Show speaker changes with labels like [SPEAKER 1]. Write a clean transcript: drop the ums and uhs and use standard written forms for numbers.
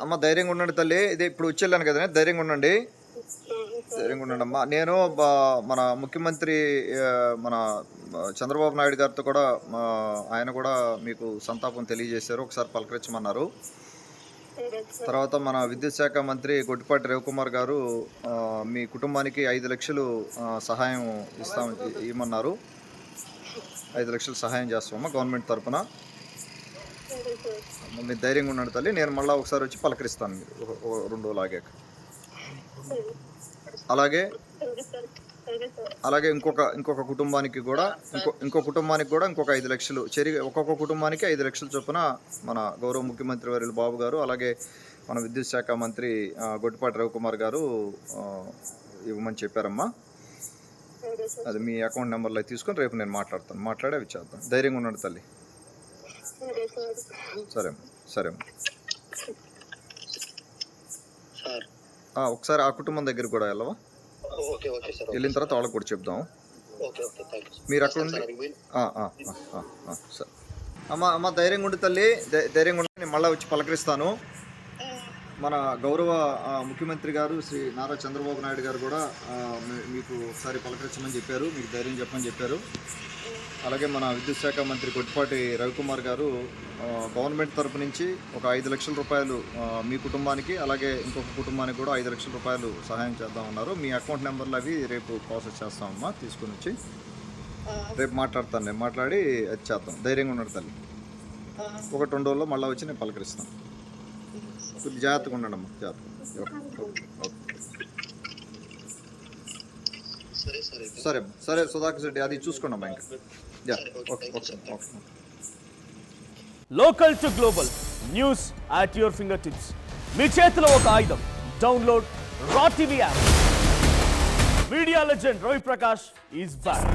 [SPEAKER 1] అమ్మ ధైర్యంగా ఉండండి తల్లి. ఇది ఇప్పుడు వచ్చేళ్ళాను కదా, ధైర్యంగా ఉండండి, ధైర్యంగా ఉండండి అమ్మా. నేను మన ముఖ్యమంత్రి మన చంద్రబాబు నాయుడు గారితో కూడా ఆయన కూడా మీకు సంతాపం తెలియజేశారు, ఒకసారి పలకరించమన్నారు. తర్వాత మన విద్యుత్ శాఖ మంత్రి గొట్టిపాటి రవికుమార్ గారు మీ కుటుంబానికి 5 లక్షలు సహాయం ఇవ్వమన్నారు. 5 లక్షలు సహాయం చేస్తామమ్మా గవర్నమెంట్ తరఫున. మీరు ధైర్యంగా ఉండండి తల్లి, నేను మళ్ళీ ఒకసారి వచ్చి పలకరిస్తాను మీరు 2 రోజులు ఆగాక. అలాగే ఇంకొక కుటుంబానికి కూడా ఇంకొక 5 లక్షలు ఒక్కొక్క కుటుంబానికి 5 లక్షల చొప్పున మన గౌరవ ముఖ్యమంత్రి వర్యులు బాబు గారు, అలాగే మన విద్యుత్ శాఖ మంత్రి గొట్టిపాటి రవికుమార్ గారు ఇవ్వమని చెప్పారమ్మా. అది మీ అకౌంట్ నెంబర్లో తీసుకొని రేపు నేను మాట్లాడి అవి చేద్దాం. ధైర్యంగా ఉండండి తల్లి. సరే ఒకసారి ఆ కుటుంబం దగ్గర కూడా వెళ్ళవా? వెళ్ళిన తర్వాత వాళ్ళకి కూడా చెప్దాం. మీరు అక్కడ ఉండి సరే అమ్మ ధైర్యంగా ఉండి తల్లి, ధైర్యంగా ఉండి నేను మళ్ళీ వచ్చి పలకరిస్తాను. మన గౌరవ ముఖ్యమంత్రి గారు శ్రీ నారా చంద్రబాబు నాయుడు గారు కూడా మీకు ఒకసారి పలకరించమని చెప్పారు, మీకు ధైర్యం చెప్పమని చెప్పారు. అలాగే మన విద్యుత్ శాఖ మంత్రి గొట్టిపాటి రవికుమార్ గారు గవర్నమెంట్ తరపు నుంచి ఒక 5 లక్షల రూపాయలు మీ కుటుంబానికి, అలాగే ఇంకొక కుటుంబానికి కూడా 5 లక్షల రూపాయలు సహాయం చేద్దామన్నారు. మీ అకౌంట్ నెంబర్లు అవి రేపు ప్రాసెస్ చేస్తామమ్మా, తీసుకుని వచ్చి రేపు మాట్లాడతాను. నేను మాట్లాడి అది చేద్దాం. ధైర్యంగా ఉన్నాడు తల్లి. 1-2 రోజుల్లో మళ్ళీ వచ్చి నేను పలకరిస్తాను. కొద్దిగా జాగ్రత్తగా ఉండండి అమ్మా, సరే సుధాకర్ రెడ్డి, అది చూసుకోండి అమ్మా. ఇంకా
[SPEAKER 2] local to global news at your finger tips. మీ చేతిలో ఒక ఆయుధం. Download Raw TV app. Media legend Ravi Prakash is back.